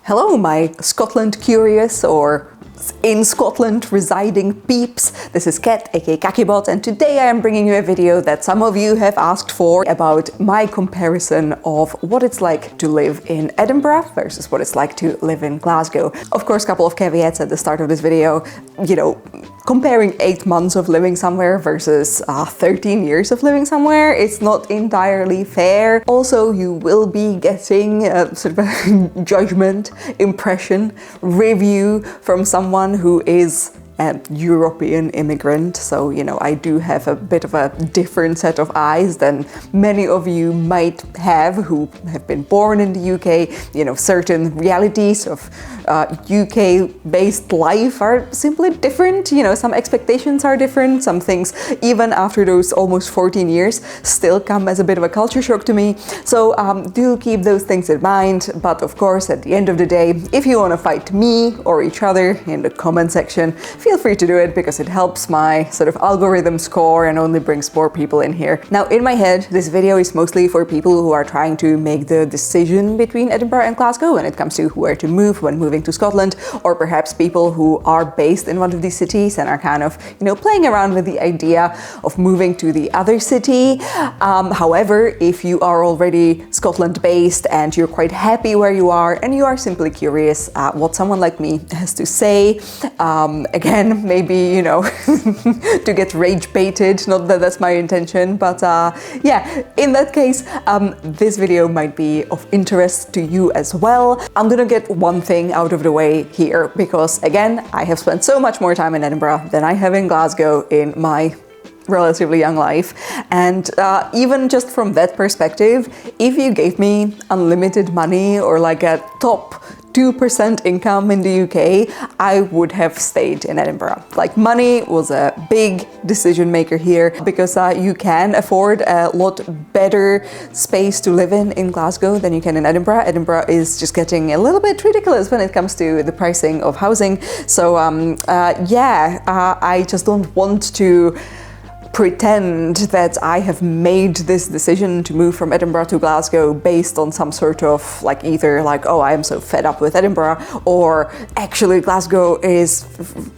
Hello, my Scotland curious or in Scotland residing peeps. This is Kat, aka Kakibot, and today I am bringing you a video that some of you have asked for about my comparison of what it's like to live in Edinburgh versus what it's like to live in Glasgow. Of course, a couple of caveats at the start of this video. Comparing 8 months of living somewhere versus 13 years of living somewhere, it's not entirely fair. Also, you will be getting a sort of a judgment, impression, review from someone who is a European immigrant, so I do have a bit of a different set of eyes than many of you might have who have been born in the UK. Certain realities of UK-based life are simply different. Some expectations are different. Some things, even after those almost 14 years, still come as a bit of a culture shock to me. So do keep those things in mind. But of course, at the end of the day, if you want to fight me or each other in the comment section, feel free to do it, because it helps my sort of algorithm score and only brings more people in here. Now, in my head, this video is mostly for people who are trying to make the decision between Edinburgh and Glasgow when it comes to where to move when moving to Scotland, or perhaps people who are based in one of these cities and are kind of, playing around with the idea of moving to the other city. However, if you are already Scotland-based and you're quite happy where you are and you are simply curious what someone like me has to say, again, maybe, to get rage baited, not that that's my intention, but yeah, in that case, this video might be of interest to you as well. I'm gonna get one thing out of the way here, because again, I have spent so much more time in Edinburgh than I have in Glasgow in my relatively young life, and even just from that perspective, if you gave me unlimited money or like a top 2% income in the UK, I would have stayed in Edinburgh. Like, money was a big decision maker here, because you can afford a lot better space to live in Glasgow than you can in Edinburgh. Edinburgh is just getting a little bit ridiculous when it comes to the pricing of housing. So I just don't want to pretend that I have made this decision to move from Edinburgh to Glasgow based on some sort of either oh, I am so fed up with Edinburgh, or actually Glasgow is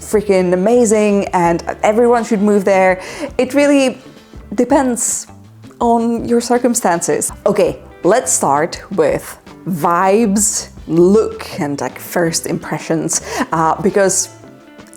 freaking amazing and everyone should move there. It really depends on your circumstances. Okay, let's start with vibes, look, and first impressions, because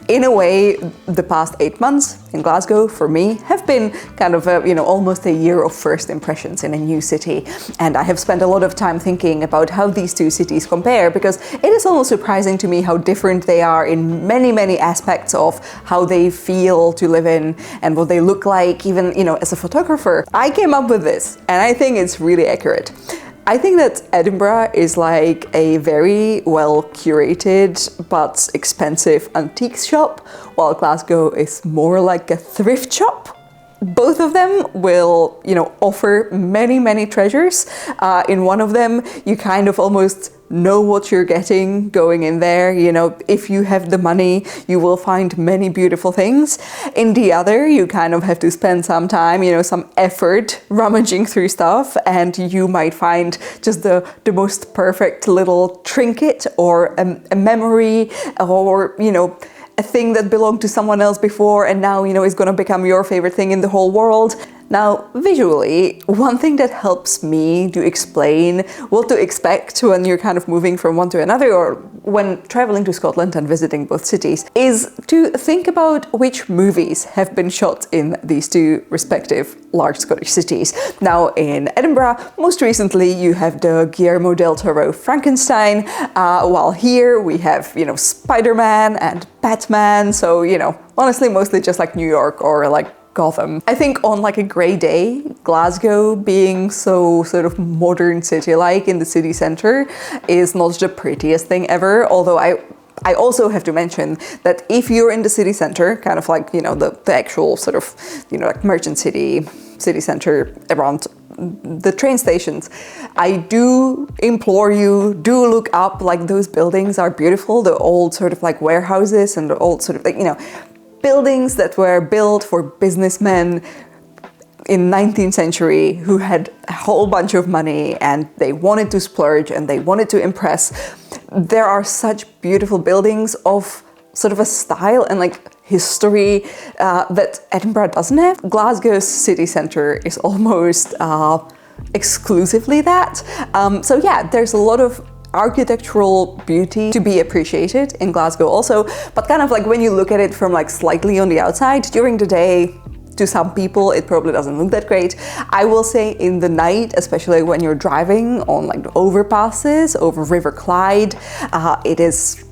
in a way, the past 8 months in Glasgow for me have been kind of almost a year of first impressions in a new city. And I have spent a lot of time thinking about how these two cities compare, because it is almost surprising to me how different they are in many, many aspects of how they feel to live in and what they look like. Even, as a photographer, I came up with this, and I think it's really accurate. I think that Edinburgh is like a very well curated but expensive antiques shop, while Glasgow is more like a thrift shop. Both of them will, offer many, many treasures. In one of them, you kind of almost know what you're getting going in there. If you have the money, you will find many beautiful things. In the other, you kind of have to spend some time, some effort rummaging through stuff, and you might find just the most perfect little trinket or a memory, or, a thing that belonged to someone else before and now, is going to become your favorite thing in the whole world. Now, visually, one thing that helps me to explain what to expect when you're kind of moving from one to another, or when traveling to Scotland and visiting both cities, is to think about which movies have been shot in these two respective large Scottish cities. Now, in Edinburgh, most recently, you have the Guillermo del Toro Frankenstein, while here we have, Spider-Man and Batman, so, honestly, mostly just New York or Gotham. I think on a grey day, Glasgow being so sort of modern city-like in the city centre is not the prettiest thing ever, although I also have to mention that if you're in the city centre, kind of the actual sort of, Merchant City centre around the train stations, I do implore you, do look up, those buildings are beautiful, the old sort of warehouses and the old sort of buildings that were built for businessmen in 19th century who had a whole bunch of money and they wanted to splurge and they wanted to impress. there are such beautiful buildings of sort of a style and like history that Edinburgh doesn't have. Glasgow's city centre is almost exclusively that. So yeah, there's a lot of architectural beauty to be appreciated in Glasgow also, but kind of like when you look at it from like slightly on the outside, during the day, to some people it probably doesn't look that great. I will say in the night, especially when you're driving on like the overpasses over River Clyde, it is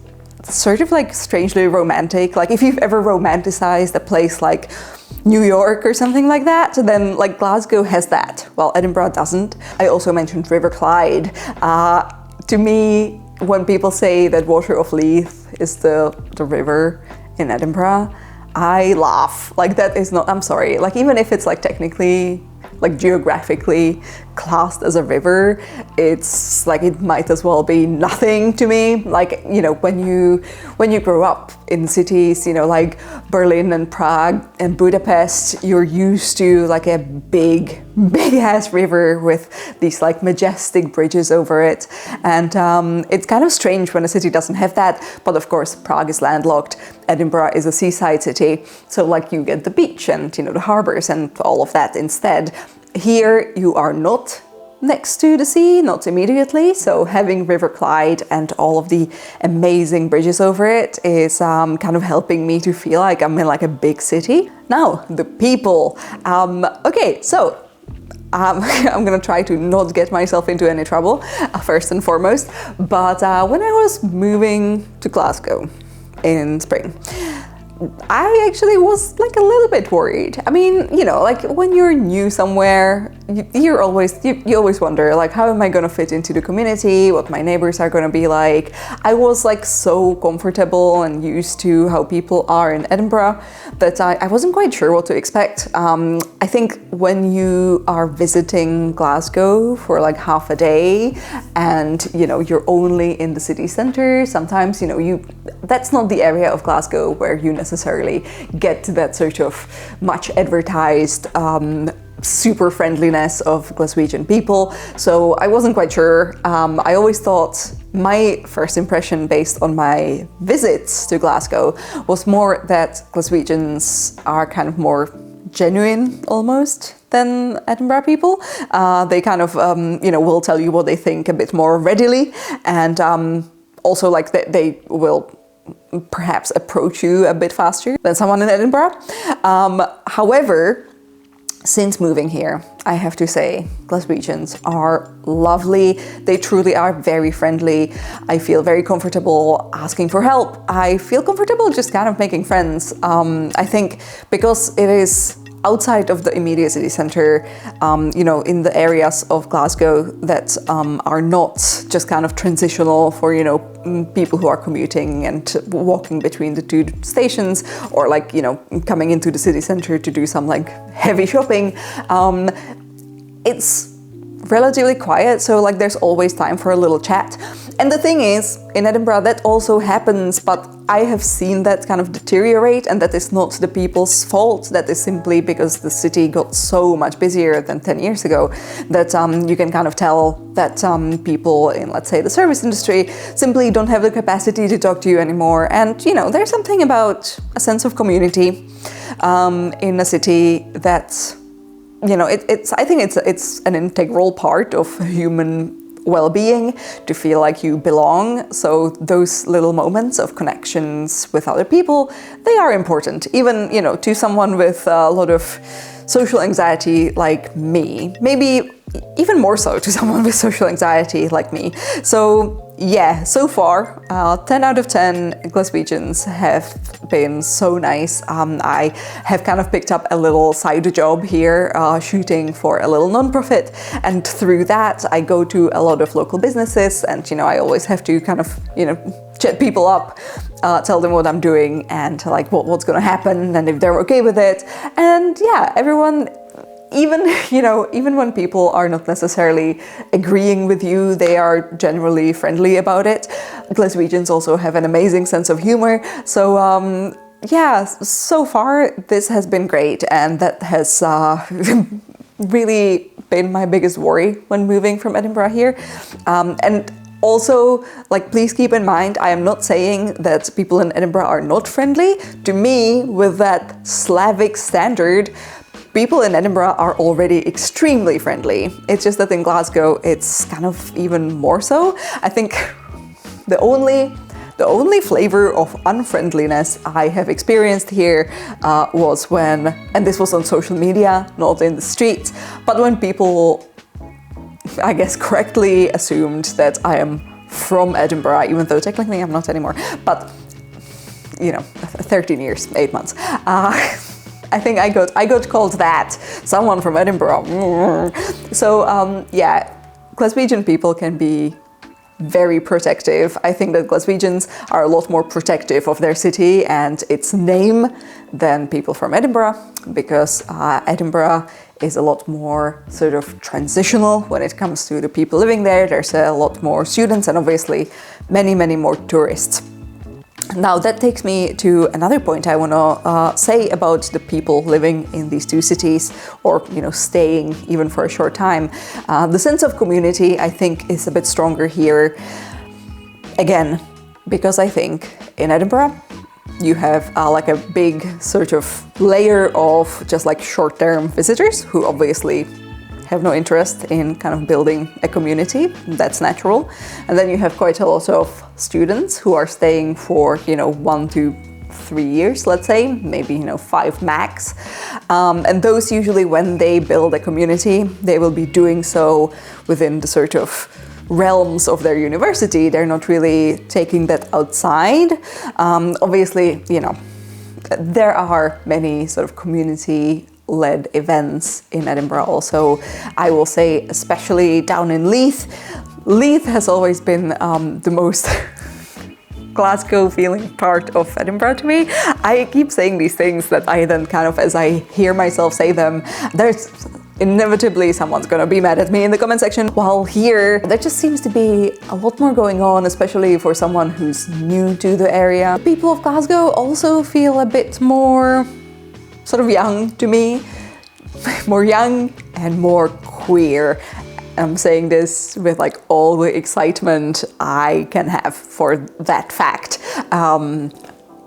sort of like strangely romantic. Like if you've ever romanticized a place like New York or something like that, then like Glasgow has that. Well, Edinburgh doesn't. I also mentioned River Clyde. To me, when people say that Water of Leith is the river in Edinburgh, I laugh. Like that is not, I'm sorry, like even if it's like technically, like geographically classed as a river, it's like it might as well be nothing to me. Like, you know, when you grow up in cities, you know, like Berlin and Prague and Budapest, you're used to like a big ass river with these like majestic bridges over it, and it's kind of strange when a city doesn't have that. But of course Prague is landlocked, Edinburgh is a seaside city, so like you get the beach and, you know, the harbors and all of that instead. Here you are not next to the sea, not immediately, so having River Clyde and all of the amazing bridges over it is kind of helping me to feel like I'm in like a big city. Now, the people. Okay, so I'm gonna try to not get myself into any trouble, first and foremost, but when I was moving to Glasgow in spring, I actually was like a little bit worried. I mean, you know, like when you're new somewhere, you always wonder, like, how am I gonna fit into the community? What my neighbors are gonna be like? I was like so comfortable and used to how people are in Edinburgh that I wasn't quite sure what to expect. I think when you are visiting Glasgow for like half a day and, you know, you're only in the city centre, sometimes, you know, that's not the area of Glasgow where you necessarily get that sort of much advertised super friendliness of Glaswegian people. So I wasn't quite sure. I always thought my first impression based on my visits to Glasgow was more that Glaswegians are kind of more genuine almost than Edinburgh people. They kind of, you know, will tell you what they think a bit more readily, and also like they will perhaps approach you a bit faster than someone in Edinburgh. However, since moving here, I have to say, Glaswegians are lovely. They truly are very friendly. I feel very comfortable asking for help. I feel comfortable just kind of making friends. I think because it is outside of the immediate city centre, you know, in the areas of Glasgow that are not just kind of transitional for, you know, people who are commuting and walking between the two stations, or like, you know, coming into the city centre to do some like heavy shopping. It's relatively quiet, so like there's always time for a little chat. And the thing is, in Edinburgh that also happens, but I have seen that kind of deteriorate, and that is not the people's fault. That is simply because the city got so much busier than 10 years ago that you can kind of tell that people in, let's say, the service industry simply don't have the capacity to talk to you anymore. And, you know, there's something about a sense of community in a city that, you know, I think it's an integral part of human well-being to feel like you belong. So those little moments of connections with other people, they are important, even, you know, to someone with a lot of social anxiety like me, maybe even more so to someone with social anxiety like me. So yeah, so far 10 out of 10 Glaswegians have been so nice. I have kind of picked up a little side job here, shooting for a little non-profit, and through that I go to a lot of local businesses, and, you know, I always have to kind of, you know, chat people up, tell them what I'm doing and like what's gonna happen and if they're okay with it. And yeah, everyone, even, you know, even when people are not necessarily agreeing with you, they are generally friendly about it. Glaswegians also have an amazing sense of humor. So yeah, so far this has been great, and that has really been my biggest worry when moving from Edinburgh here. And Also, like, please keep in mind, I am not saying that people in Edinburgh are not friendly. To me, with that Slavic standard, people in Edinburgh are already extremely friendly. It's just that in Glasgow, it's kind of even more so. I think the only flavor of unfriendliness I have experienced here was when, and this was on social media, not in the streets, but when people, I guess, correctly assumed that I am from Edinburgh, even though technically I'm not anymore, but, you know, 13 years, 8 months. I think I got called that, someone from Edinburgh. So yeah, Glaswegian people can be very protective. I think that Glaswegians are a lot more protective of their city and its name than people from Edinburgh, because Edinburgh is a lot more sort of transitional when it comes to the people living there. There's a lot more students and obviously many, many more tourists. Now that takes me to another point I want to say about the people living in these two cities, or, you know, staying even for a short time. The sense of community, I think, is a bit stronger here. Again, because I think in Edinburgh you have like a big sort of layer of just like short-term visitors who obviously have no interest in kind of building a community. That's natural. And then you have quite a lot of students who are staying for, you know, 1 to 3 years, let's say, maybe, you know, 5 max. And those usually, when they build a community, they will be doing so within the sort of realms of their university. They're not really taking that outside. Obviously, you know, there are many sort of community-led events in Edinburgh also. I will say, especially down in Leith. Leith has always been the most Glasgow feeling part of Edinburgh to me. I keep saying these things that I then kind of, as I hear myself say them, there's inevitably someone's gonna be mad at me in the comment section. While here, there just seems to be a lot more going on, especially for someone who's new to the area. People of Glasgow also feel a bit more sort of young to me, more young and more queer. I'm saying this with like all the excitement I can have for that fact.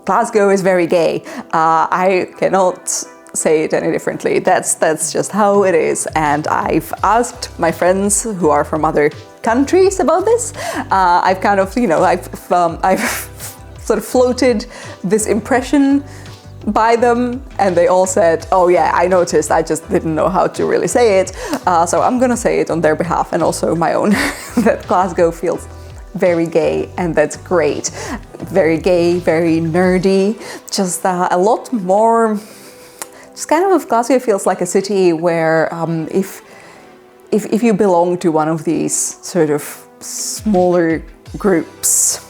Glasgow is very gay. I cannot say it any differently. That's just how it is. And I've asked my friends who are from other countries about this. I've kind of, you know, I've sort of floated this impression by them, and they all said, oh yeah, I noticed, I just didn't know how to really say it. So I'm gonna say it on their behalf and also my own, that Glasgow feels very gay, and that's great. Very gay, very nerdy, just a lot more, just kind of, Glasgow feels like a city where if you belong to one of these sort of smaller groups,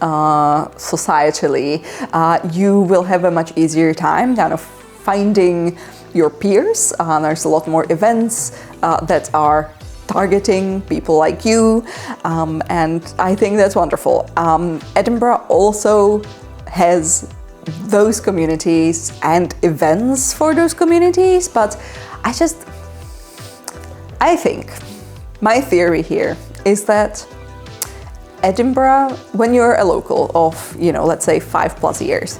societally, you will have a much easier time kind of finding your peers. There's a lot more events that are targeting people like you, and I think that's wonderful. Edinburgh also has those communities and events for those communities, but I think my theory here is that Edinburgh, when you're a local of, you know, let's say 5+ years,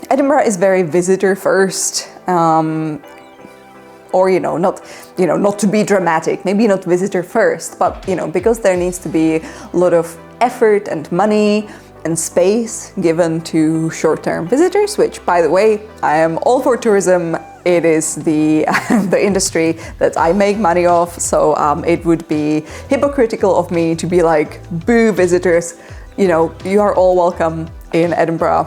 Edinburgh is very visitor first, or, you know, not to be dramatic, maybe not visitor first, but, you know, because there needs to be a lot of effort and money and space given to short-term visitors, which, by the way, I am all for tourism. It is the industry that I make money off, so it would be hypocritical of me to be like, boo visitors, you know, you are all welcome in Edinburgh,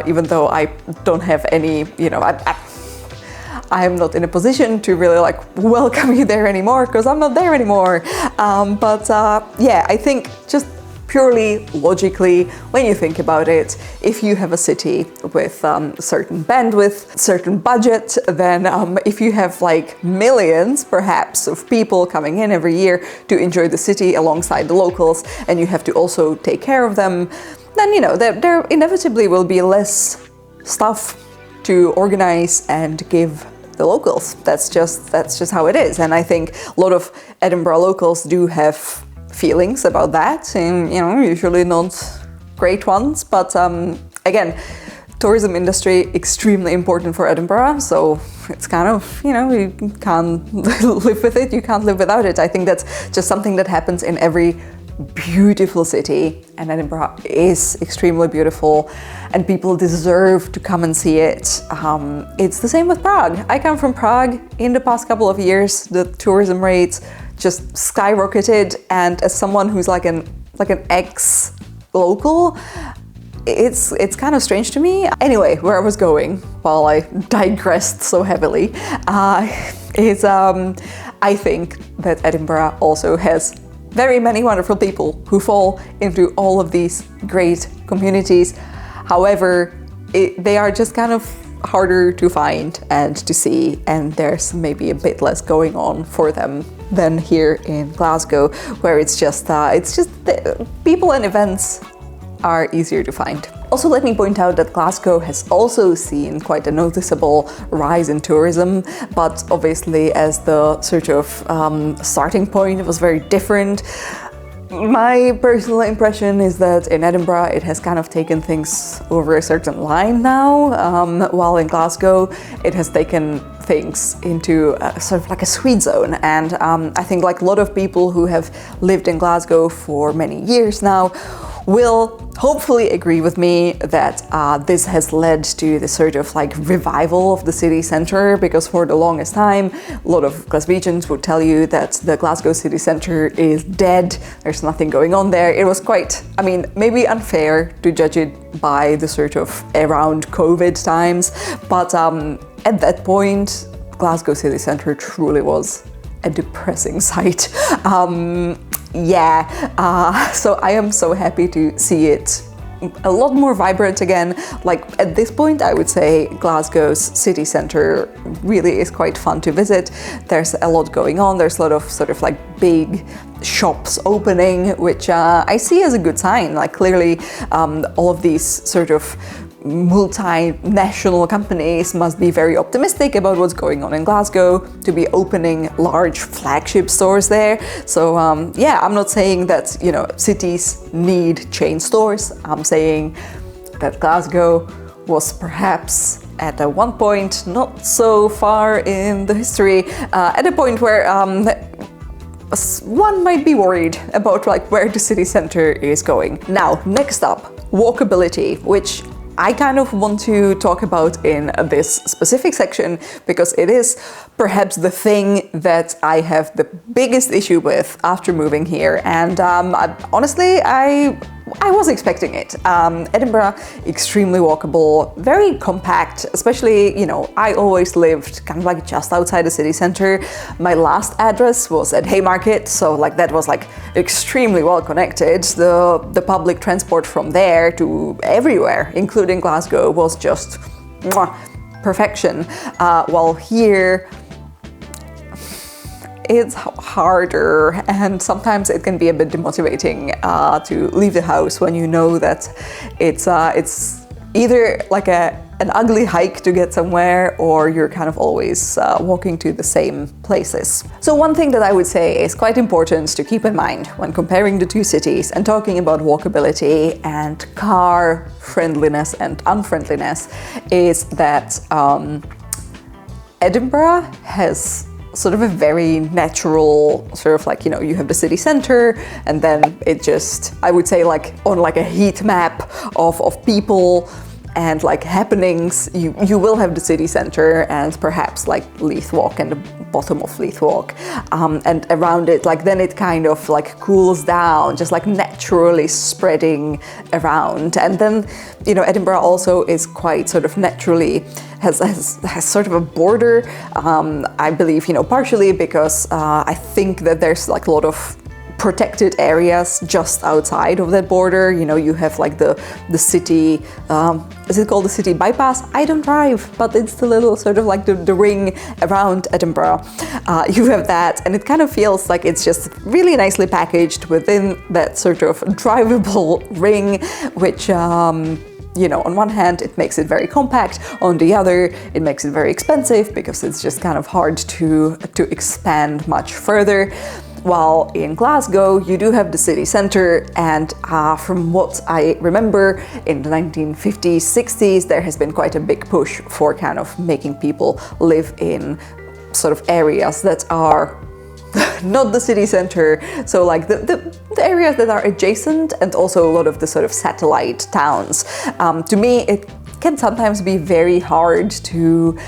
even though I don't have any, you know, I am not in a position to really like welcome you there anymore, because I'm not there anymore. Yeah, I think just purely logically, when you think about it, if you have a city with certain bandwidth, certain budget, then if you have like millions perhaps of people coming in every year to enjoy the city alongside the locals, and you have to also take care of them, then, you know, there inevitably will be less stuff to organize and give the locals. That's just how it is. And I think a lot of Edinburgh locals do have feelings about that, and usually not great ones. But again, tourism industry extremely important for Edinburgh, so it's kind of, you can't live with it, you can't live without it. I think that's just something that happens in every beautiful city, and Edinburgh is extremely beautiful and people deserve to come and see it. It's the same with Prague. I come from Prague. In the past couple of years, the tourism rates just skyrocketed, and as someone who's like an ex-local, it's kind of strange to me. Anyway, where I was going while I digressed so heavily is I think that Edinburgh also has very many wonderful people who fall into all of these great communities. However, they are just kind of harder to find and to see, and there's maybe a bit less going on for them than here in Glasgow, where it's just the people and events are easier to find. Also, let me point out that Glasgow has also seen quite a noticeable rise in tourism, but obviously as the sort of starting point, it was very different. My personal impression is that in Edinburgh it has kind of taken things over a certain line now, while in Glasgow it has taken things into sort of like a sweet zone. And I think like a lot of people who have lived in Glasgow for many years now will hopefully agree with me that this has led to the sort of like revival of the city centre, because for the longest time a lot of Glaswegians would tell you that the Glasgow city centre is dead, there's nothing going on there. It was quite, I mean, maybe unfair to judge it by the sort of around COVID times, but at that point Glasgow city centre truly was a depressing sight. So I am so happy to see it a lot more vibrant again. Like at this point, I would say Glasgow's city centre really is quite fun to visit. There's a lot going on. There's a lot of sort of like big shops opening, which I see as a good sign. Like clearly all of these sort of multinational companies must be very optimistic about what's going on in Glasgow to be opening large flagship stores there. So yeah, I'm not saying that cities need chain stores. I'm saying that Glasgow was perhaps at one point, not so far in the history, at a point where one might be worried about like where the city centre is going. Now, next up, walkability, which I kind of want to talk about in this specific section because it is perhaps the thing that I have the biggest issue with after moving here, and honestly, I was expecting it. Edinburgh, extremely walkable, very compact, especially, I always lived kind of like just outside the city centre. My last address was at Haymarket, so like that was like extremely well connected. The public transport from there to everywhere, including Glasgow, was just perfection. While here, it's harder, and sometimes it can be a bit demotivating to leave the house when you know that it's either like an ugly hike to get somewhere, or you're kind of always walking to the same places. So one thing that I would say is quite important to keep in mind when comparing the two cities and talking about walkability and car friendliness and unfriendliness is that Edinburgh has sort of a very natural sort of like, you have the city center, and then it just, I would say like on like a heat map of people and like happenings, you will have the city center and perhaps like Leith Walk and the bottom of Leith Walk, and around it, like then it kind of like cools down, just like naturally spreading around. And then, Edinburgh also is quite sort of naturally has sort of a border, I believe, partially because I think that there's like a lot of protected areas just outside of that border. You have like the city, is it called the city bypass? I don't drive, but it's the little sort of like the ring around Edinburgh. You have that, and it kind of feels like it's just really nicely packaged within that sort of drivable ring, which on one hand, it makes it very compact. On the other, it makes it very expensive because it's just kind of hard to expand much further. While in Glasgow, you do have the city centre, and from what I remember, in the 1950s, 60s, there has been quite a big push for kind of making people live in sort of areas that are not the city centre, so like the areas that are adjacent, and also a lot of the sort of satellite towns. To me, it can sometimes be very hard to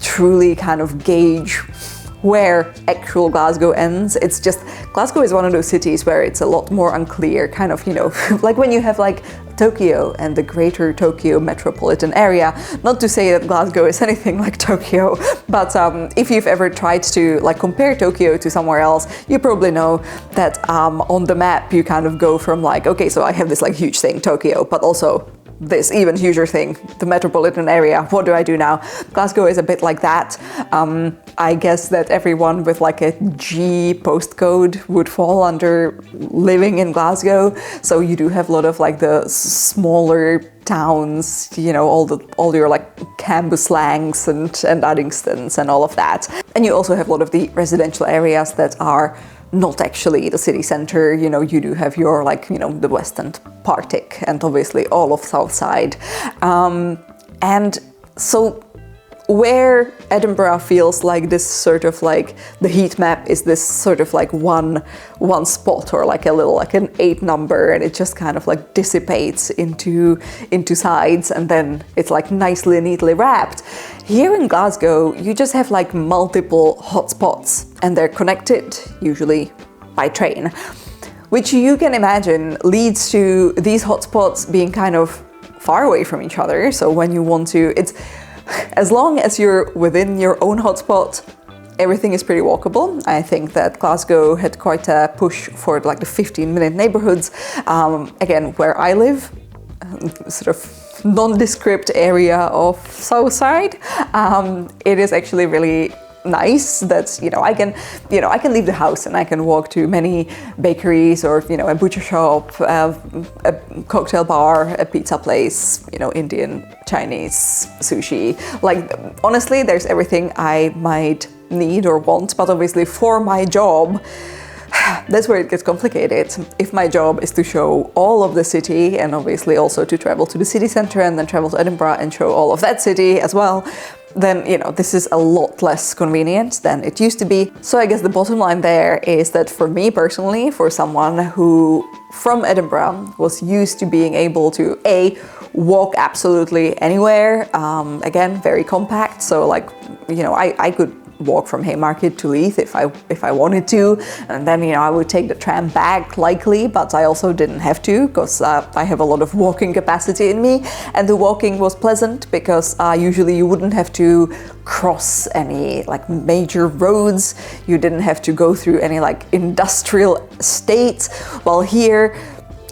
truly kind of gauge where actual Glasgow ends. It's just, Glasgow is one of those cities where it's a lot more unclear, kind of, like when you have like Tokyo and the greater Tokyo metropolitan area. Not to say that Glasgow is anything like Tokyo, but if you've ever tried to like compare Tokyo to somewhere else, you probably know that on the map you kind of go from like, okay, so I have this like huge thing, Tokyo, but also this even huger thing, the metropolitan area. What do I do now? Glasgow is a bit like that. I guess that everyone with like a G postcode would fall under living in Glasgow. So you do have a lot of like the smaller towns, all your like Cambuslangs and Uddingstons and all of that. And you also have a lot of the residential areas that are not actually the city centre. You do have your like, the West End, Partick, and obviously all of Southside. And so where Edinburgh feels like this sort of like, the heat map is this sort of like one spot, or like a little, like an 8 number, and it just kind of like dissipates into sides, and then it's like nicely, neatly wrapped. Here in Glasgow, you just have like multiple hotspots, and they're connected, usually by train, which you can imagine leads to these hotspots being kind of far away from each other. So when you want to, as long as you're within your own hotspot, everything is pretty walkable. I think that Glasgow had quite a push for like the 15-minute neighborhoods. Again, where I live, sort of nondescript area of Southside, it is actually really nice that I can leave the house and I can walk to many bakeries, or a butcher shop, a cocktail bar, a pizza place, Indian, Chinese, sushi. Like, honestly, there's everything I might need or want. But obviously for my job, that's where it gets complicated. If my job is to show all of the city, and obviously also to travel to the city centre and then travel to Edinburgh and show all of that city as well, then this is a lot less convenient than it used to be. So I guess the bottom line there is that for me personally, for someone who from Edinburgh was used to being able to walk absolutely anywhere, again, very compact, so like I could walk from Haymarket to Leith if I wanted to, and then I would take the tram back likely, but I also didn't have to because I have a lot of walking capacity in me, and the walking was pleasant because usually you wouldn't have to cross any like major roads, you didn't have to go through any like industrial estates, while here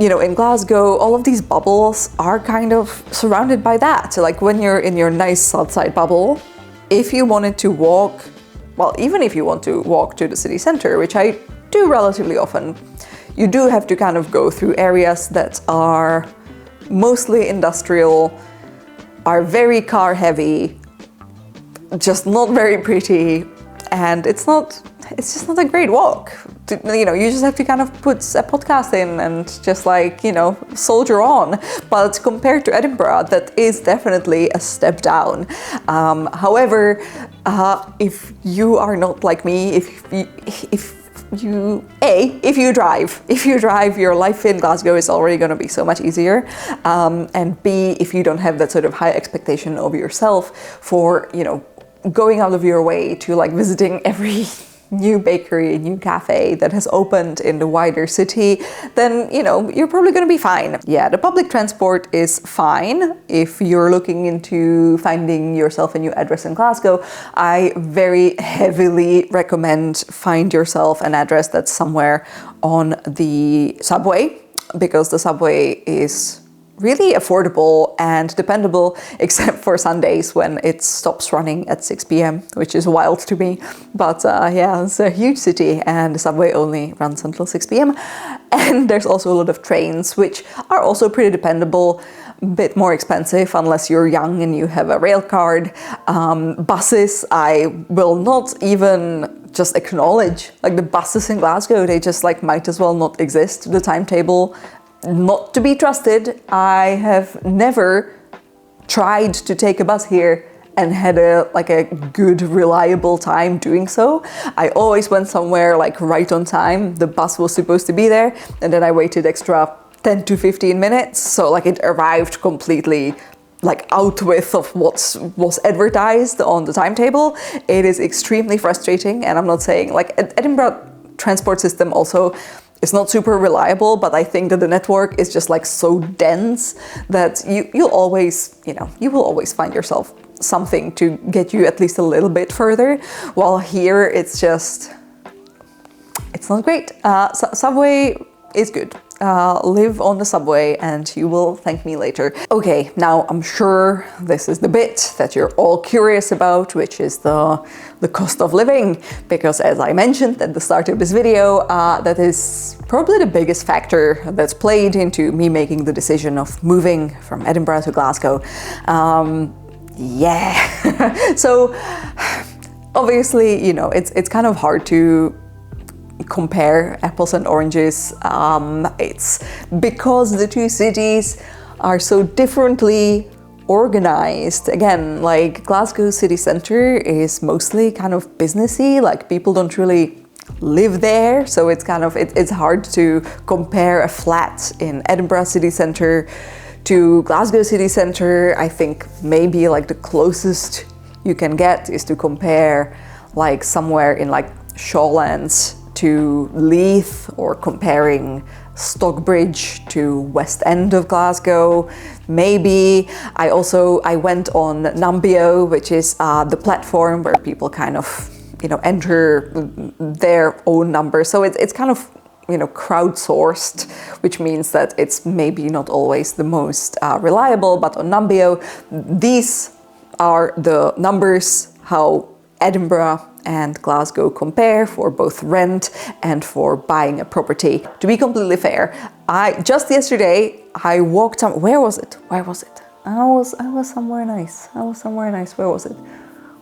in Glasgow, all of these bubbles are kind of surrounded by that. So like when you're in your nice Southside bubble, if you wanted to walk, well, even if you want to walk to the city centre, which I do relatively often, you do have to kind of go through areas that are mostly industrial, are very car heavy, just not very pretty, and it's just not a great walk. You just have to kind of put a podcast in and just like, soldier on. But compared to Edinburgh, that is definitely a step down. However, if you are not like me, if you drive, your life in Glasgow is already going to be so much easier. And B, if you don't have that sort of high expectation of yourself for, going out of your way to like visiting every new bakery, new cafe that has opened in the wider city, then you're probably going to be fine. Yeah, the public transport is fine. If you're looking into finding yourself a new address in Glasgow, I very heavily recommend find yourself an address that's somewhere on the subway, because the subway is really affordable and dependable, except for Sundays when it stops running at 6 p.m, which is wild to me. But yeah, it's a huge city and the subway only runs until 6 p.m. And there's also a lot of trains, which are also pretty dependable. bit more expensive unless you're young and you have a rail card. Buses, I will not even just acknowledge. Like the buses in Glasgow, they just like might as well not exist. The timetable, not to be trusted. I have never tried to take a bus here and had a good, reliable time doing so. I always went somewhere like right on time. The bus was supposed to be there, and then I waited extra 10 to 15 minutes. So like it arrived completely like out with of what was advertised on the timetable. It is extremely frustrating, and I'm not saying like Edinburgh transport system also is not super reliable, but I think that the network is just like so dense that you will always find yourself something to get you at least a little bit further. While here it's not great. Subway is good. Live on the subway and you will thank me later. Okay, now I'm sure this is the bit that you're all curious about, which is the cost of living, because as I mentioned at the start of this video, that is probably the biggest factor that's played into me making the decision of moving from Edinburgh to Glasgow. Yeah, so obviously, you know, it's kind of hard to compare apples and oranges. It's because the two cities are so differently organized. Again, like Glasgow city centre is mostly kind of businessy, like people don't really live there, so it's kind of it's hard to compare a flat in Edinburgh city centre to Glasgow city centre. I think maybe like the closest you can get is to compare like somewhere in like Shawlands to Leith, or comparing Stockbridge to West End of Glasgow. Maybe I went on Numbeo, which is the platform where people kind of, you know, enter their own numbers. So it's kind of, you know, crowdsourced, which means that it's maybe not always the most reliable. But on Numbeo, these are the numbers how Edinburgh and Glasgow compare for both rent and for buying a property. To be completely fair, just yesterday I walked on, where was it? I was somewhere nice. Where was it?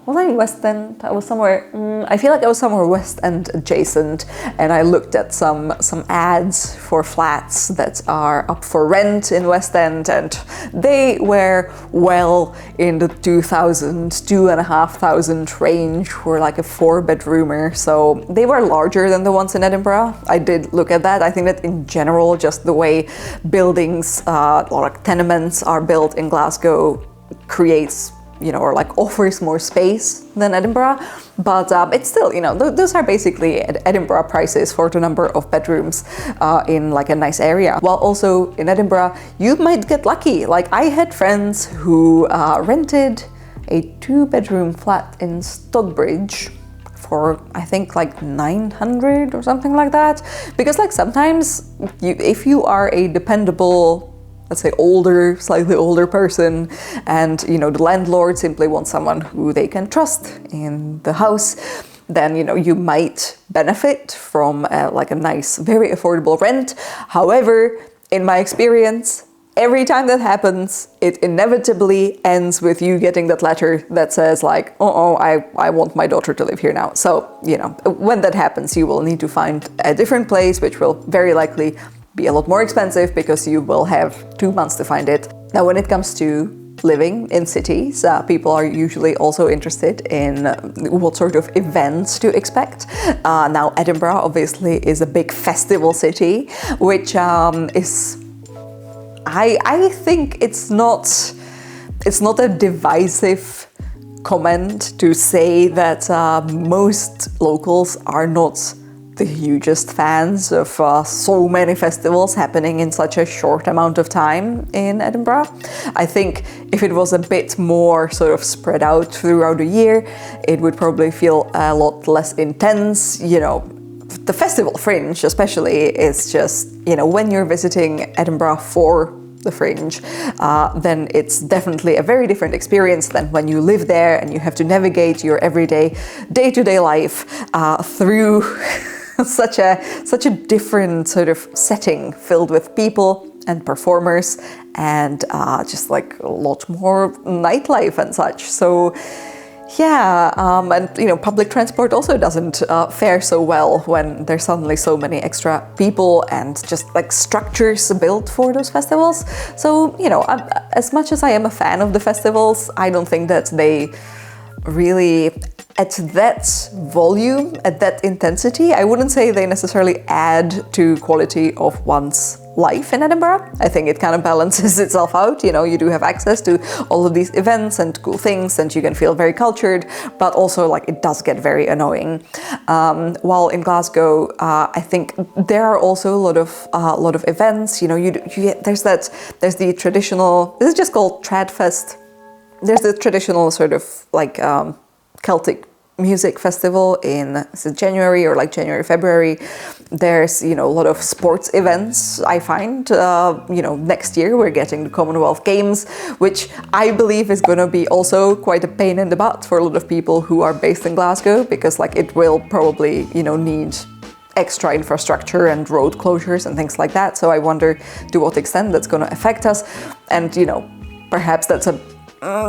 Was I in West End? I was somewhere, I feel like I was somewhere West End adjacent, and I looked at some ads for flats that are up for rent in West End, and they were well in the 2,500 range for like a 4-bedroomer. So they were larger than the ones in Edinburgh. I did look at that. I think that in general, just the way buildings or like tenements are built in Glasgow creates, you know, or like offers more space than Edinburgh, but it's still, you know, those are basically Edinburgh prices for the number of bedrooms in like a nice area. While also in Edinburgh, you might get lucky. Like I had friends who rented a 2-bedroom flat in Stockbridge for I think like 900 or something like that, because like sometimes if you are a dependable, let's say slightly older person, and you know the landlord simply wants someone who they can trust in the house, then you know you might benefit from like a nice, very affordable rent. However, in my experience, every time that happens, it inevitably ends with you getting that letter that says like, I want my daughter to live here now. So, you know, when that happens, you will need to find a different place, which will very likely be a lot more expensive because you will have 2 months to find it. Now, when it comes to living in cities, people are usually also interested in what sort of events to expect. Now, Edinburgh obviously is a big festival city, which is, I think it's not a divisive comment to say that most locals are not the hugest fans of so many festivals happening in such a short amount of time in Edinburgh. I think if it was a bit more sort of spread out throughout the year, it would probably feel a lot less intense. You know, the festival Fringe especially is just, you know, when you're visiting Edinburgh for the Fringe, then it's definitely a very different experience than when you live there and you have to navigate your everyday, day-to-day life through such a different sort of setting filled with people and performers and just like a lot more nightlife and such. So yeah, and you know, public transport also doesn't fare so well when there's suddenly so many extra people and just like structures built for those festivals. So, you know, as much as I am a fan of the festivals, I don't think that they really, at that volume, at that intensity, I wouldn't say they necessarily add to quality of one's life in Edinburgh. I think it kind of balances itself out. You know, you do have access to all of these events and cool things, and you can feel very cultured, but also like it does get very annoying. While in Glasgow, I think there are also a lot of events. You know, there's the traditional. This is just called Tradfest. There's the traditional sort of like Celtic music festival in January or like January, February. There's, you know, a lot of sports events, I find. You know, next year we're getting the Commonwealth Games, which I believe is going to be also quite a pain in the butt for a lot of people who are based in Glasgow, because like it will probably, you know, need extra infrastructure and road closures and things like that. So I wonder to what extent that's going to affect us. And, you know, perhaps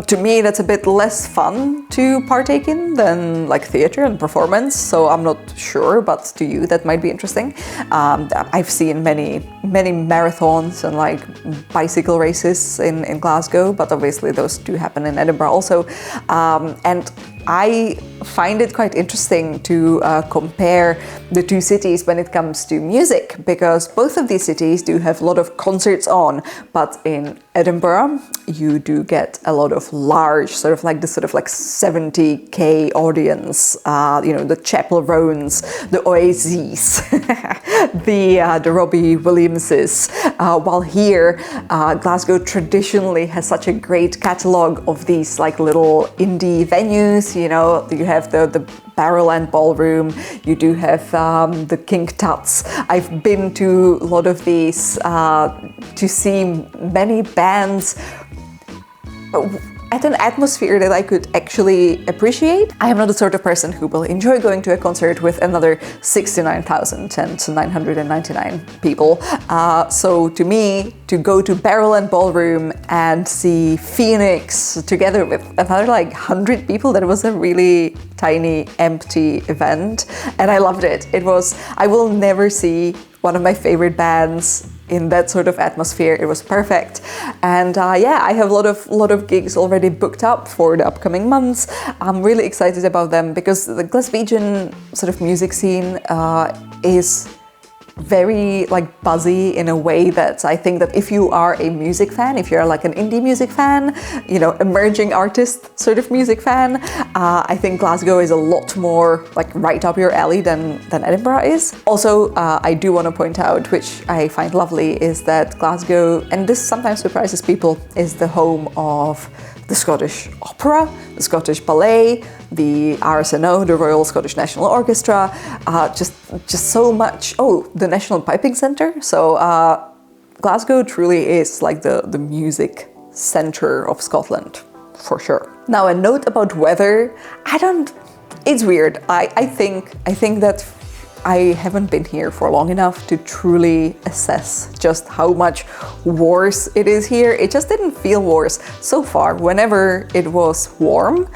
to me, that's a bit less fun to partake in than like theatre and performance. So I'm not sure, but to you, that might be interesting. I've seen many marathons and like bicycle races in Glasgow, but obviously those do happen in Edinburgh also. And I find it quite interesting to compare the two cities when it comes to music, because both of these cities do have a lot of concerts on, but in Edinburgh you do get a lot of large, sort of like 70k audience, you know, the Chapel Roans, the Oases, the Robbie Williamses, while here Glasgow traditionally has such a great catalogue of these like little indie venues. You know, you have the Barrel and Ballroom, you do have the King Tuts. I've been to a lot of these to see many bands at an atmosphere that I could actually appreciate. I am not the sort of person who will enjoy going to a concert with another 69,999 people. So to me, to go to Barrel and Ballroom and see Phoenix together with another like 100 people, that was a really tiny, empty event. And I loved it. I will never see one of my favorite bands in that sort of atmosphere. It was perfect. And yeah, I have a lot of gigs already booked up for the upcoming months. I'm really excited about them because the Glaswegian sort of music scene is very like buzzy in a way that I think that if you are a music fan, if you're like an indie music fan, you know, emerging artist sort of music fan, I think Glasgow is a lot more like right up your alley than Edinburgh is. Also, I do want to point out, which I find lovely, is that Glasgow, and this sometimes surprises people, is the home of the Scottish Opera, the Scottish Ballet, the RSNO, the Royal Scottish National Orchestra, just so much. Oh, the National Piping Centre. So Glasgow truly is like the music centre of Scotland, for sure. Now, a note about weather. It's weird. I think that I haven't been here for long enough to truly assess just how much worse it is here. It just didn't feel worse so far. Whenever it was warm,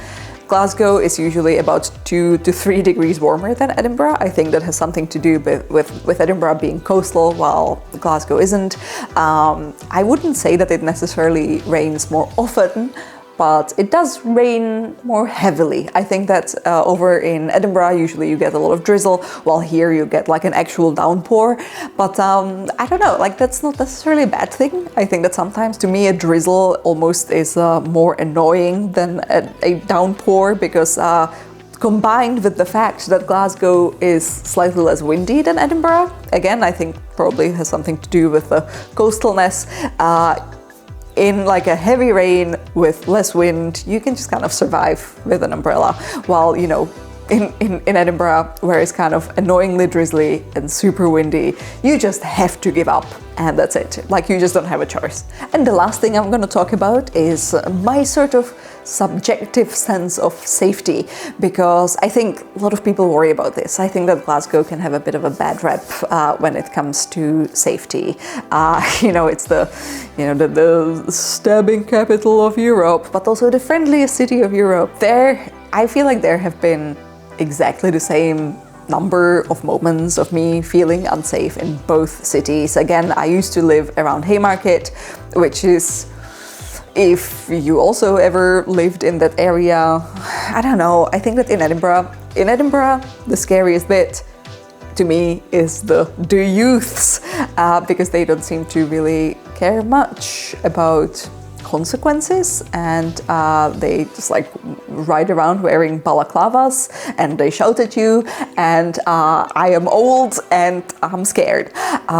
Glasgow is usually about 2 to 3 degrees warmer than Edinburgh. I think that has something to do with Edinburgh being coastal while Glasgow isn't. I wouldn't say that it necessarily rains more often, but it does rain more heavily. I think that over in Edinburgh, usually you get a lot of drizzle, while here you get like an actual downpour. But I don't know, like that's not necessarily a bad thing. I think that sometimes to me a drizzle almost is more annoying than a downpour, because combined with the fact that Glasgow is slightly less windy than Edinburgh, again, I think probably has something to do with the coastalness. In like a heavy rain with less wind, you can just kind of survive with an umbrella. While, you know, in Edinburgh, where it's kind of annoyingly drizzly and super windy, you just have to give up, and that's it. Like, you just don't have a choice. And the last thing I'm going to talk about is my sort of subjective sense of safety, because I think a lot of people worry about this. I think that Glasgow can have a bit of a bad rep when it comes to safety. It's the stabbing capital of Europe, but also the friendliest city of Europe. I feel like there have been exactly the same number of moments of me feeling unsafe in both cities. Again, I used to live around Haymarket, which is, if you also ever lived in that area, I don't know, I think that in Edinburgh, the scariest bit to me is the youths, because they don't seem to really care much about consequences, and they just like ride around wearing balaclavas and they shout at you, and I am old and I'm scared.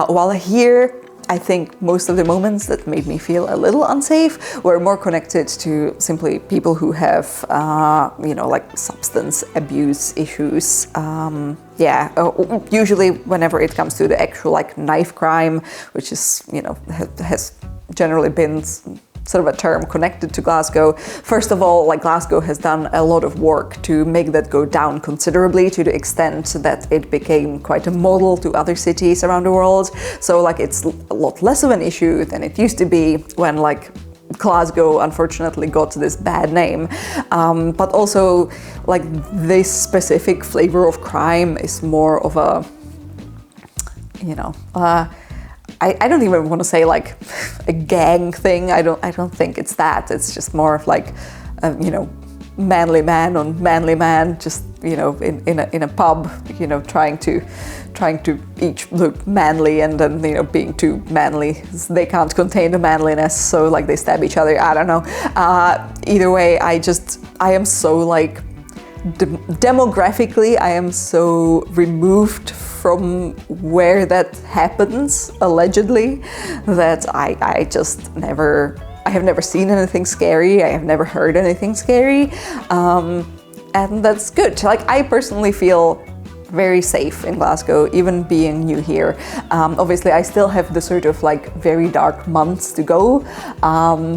While here, I think most of the moments that made me feel a little unsafe were more connected to simply people who have, like substance abuse issues. Usually whenever it comes to the actual like knife crime, which is, has generally been sort of a term connected to Glasgow. First of all, like, Glasgow has done a lot of work to make that go down considerably, to the extent that it became quite a model to other cities around the world. So like, it's a lot less of an issue than it used to be when like Glasgow unfortunately got this bad name. But also like this specific flavor of crime is more of a, I don't even want to say like a gang thing. I don't think it's that. It's just more of like, manly man on manly man, just, in a pub, trying to each look manly, and then, being too manly, they can't contain the manliness, so like they stab each other. I don't know. Either way, I am so like, demographically, I am so removed from where that happens, allegedly, that I have never seen anything scary. I have never heard anything scary, and that's good. Like, I personally feel very safe in Glasgow, even being new here. Obviously, I still have the sort of like very dark months to go,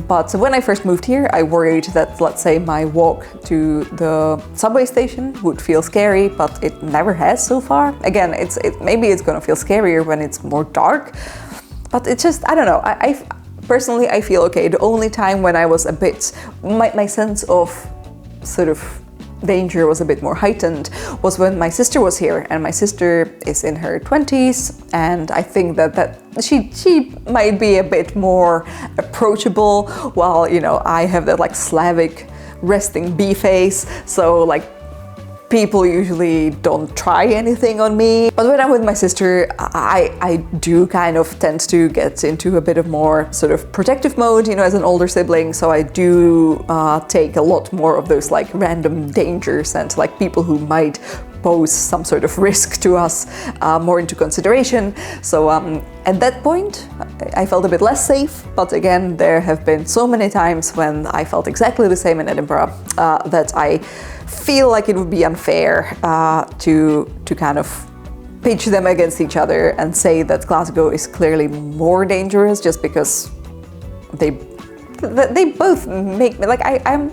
but when I first moved here, I worried that, let's say, my walk to the subway station would feel scary, but it never has so far. Again, maybe it's gonna feel scarier when it's more dark, but it's just, I don't know. I personally, I feel okay. The only time when I was a bit, my sense of sort of danger was a bit more heightened was when my sister was here, and my sister is in her 20s, and I think that she might be a bit more approachable, while I have that like Slavic resting bee face, so like people usually don't try anything on me. But when I'm with my sister, I do kind of tend to get into a bit of more sort of protective mode, as an older sibling. So I do take a lot more of those like random dangers and like people who might pose some sort of risk to us more into consideration. So at that point, I felt a bit less safe. But again, there have been so many times when I felt exactly the same in Edinburgh that I feel like it would be unfair to kind of pitch them against each other and say that Glasgow is clearly more dangerous just because they both make me like, I'm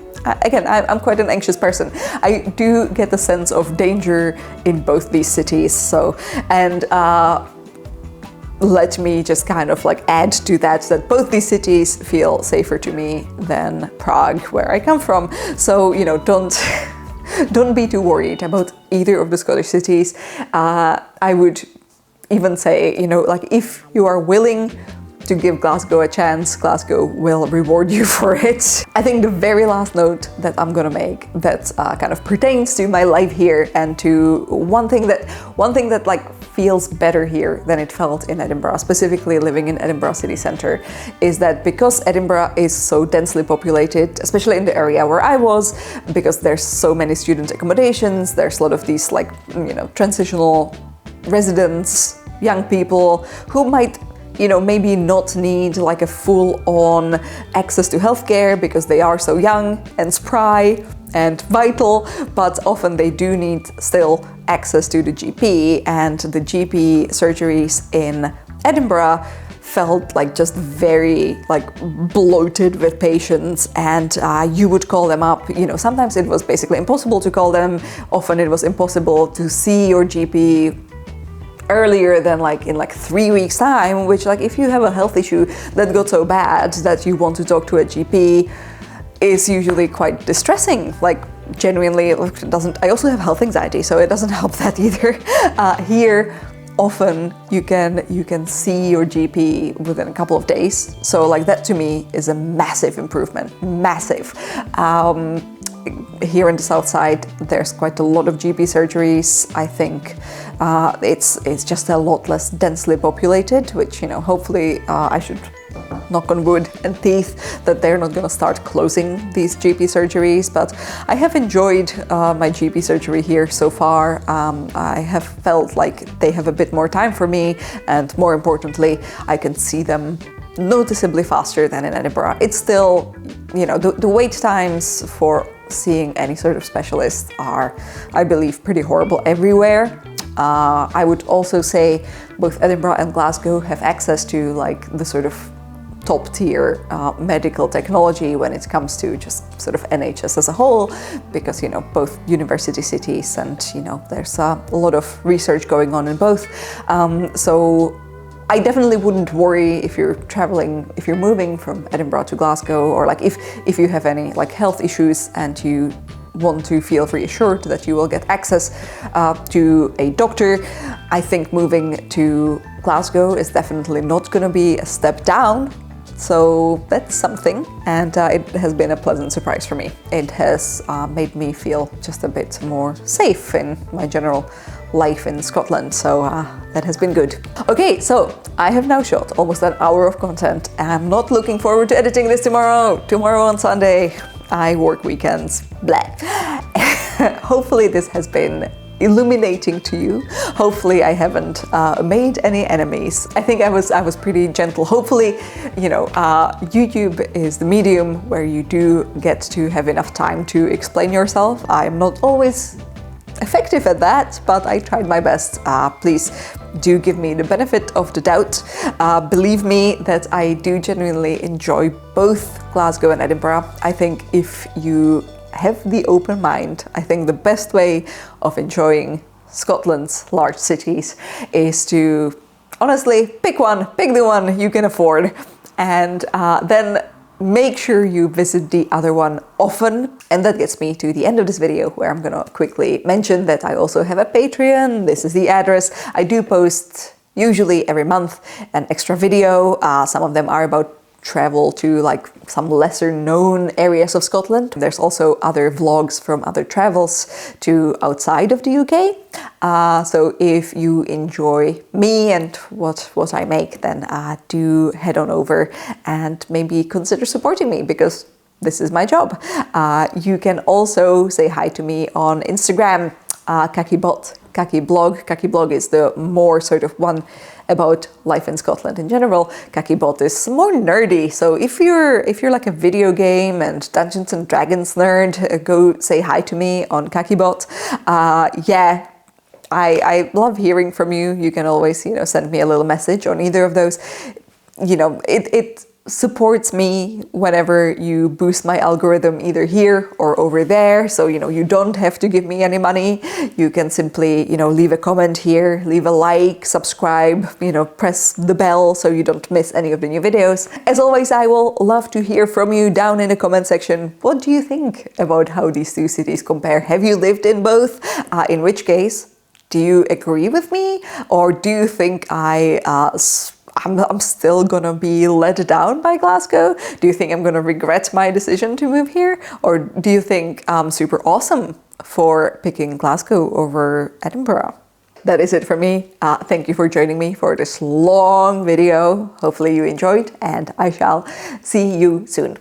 quite an anxious person. I do get the sense of danger in both these cities. So, and let me just kind of like add to that both these cities feel safer to me than Prague, where I come from. So, don't be too worried about either of the Scottish cities. I would even say, like, if you are willing to give Glasgow a chance, Glasgow will reward you for it. I think the very last note that I'm gonna make that kind of pertains to my life here and to one thing that like feels better here than it felt in Edinburgh, specifically living in Edinburgh city centre, is that because Edinburgh is so densely populated, especially in the area where I was, because there's so many student accommodations, there's a lot of these like, transitional residents, young people who might maybe not need like a full-on access to healthcare because they are so young and spry and vital, but often they do need still access to the GP, and the GP surgeries in Edinburgh felt like just very like bloated with patients, and you would call them up, you know, sometimes it was basically impossible to call them, often it was impossible to see your GP earlier than like in like 3 weeks time, which like if you have a health issue that got so bad that you want to talk to a GP is usually quite distressing. Like genuinely, it doesn't, I also have health anxiety, so it doesn't help that either. Here often you can see your GP within a couple of days, so like that to me is a massive improvement, massive. Here in the south side there's quite a lot of GP surgeries. I think it's just a lot less densely populated, which, you know, hopefully I should knock on wood and teeth that they're not going to start closing these GP surgeries, but I have enjoyed my GP surgery here so far. I have felt like they have a bit more time for me, and more importantly, I can see them noticeably faster than in Edinburgh. It's still, you know, the wait times for seeing any sort of specialist are, I believe, pretty horrible everywhere. I would also say both Edinburgh and Glasgow have access to like the sort of top tier medical technology when it comes to just sort of NHS as a whole, because, you know, both university cities, and, you know, there's a lot of research going on in both. So I definitely wouldn't worry if you're traveling, if you're moving from Edinburgh to Glasgow, or like if you have any like health issues and you want to feel reassured that you will get access to a doctor. I think moving to Glasgow is definitely not going to be a step down. So that's something, and it has been a pleasant surprise for me. It has made me feel just a bit more safe in my general life in Scotland, so that has been good. Okay, so I have now shot almost an hour of content. I'm not looking forward to editing this tomorrow on Sunday. I work weekends, blah. Hopefully this has been illuminating to you. Hopefully I haven't made any enemies. I think I was pretty gentle. Hopefully, you know, YouTube is the medium where you do get to have enough time to explain yourself. I'm not always effective at that, but I tried my best. Please do give me the benefit of the doubt. Believe me that I do genuinely enjoy both Glasgow and Edinburgh. I think if you have the open mind, I think the best way of enjoying Scotland's large cities is to honestly pick the one you can afford, and then make sure you visit the other one often. And that gets me to the end of this video, where I'm gonna quickly mention that I also have a Patreon. This is the address. I do post usually every month an extra video. Some of them are about travel to like some lesser known areas of Scotland. There's also other vlogs from other travels to outside of the UK. So if you enjoy me and what I make, then do head on over and maybe consider supporting me, because this is my job. You can also say hi to me on Instagram, KakiBot, KakiBlog. KakiBlog is the more sort of one about life in Scotland in general. KakiBot is more nerdy, so if you're like a video game and Dungeons and Dragons nerd, go say hi to me on KakiBot. Yeah, I love hearing from you. You can always, you know, send me a little message on either of those. You know, it supports me whenever you boost my algorithm either here or over there. So, you know, you don't have to give me any money. You can simply, you know, leave a comment here, leave a like, subscribe, you know, press the bell so you don't miss any of the new videos. As always, I will love to hear from you down in the comment section. What do you think about how these two cities compare? Have you lived in both? In which case, do you agree with me? Or do you think I'm still gonna be let down by Glasgow? Do you think I'm gonna regret my decision to move here? Or do you think I'm super awesome for picking Glasgow over Edinburgh? That is it for me. Thank you for joining me for this long video. Hopefully you enjoyed, and I shall see you soon.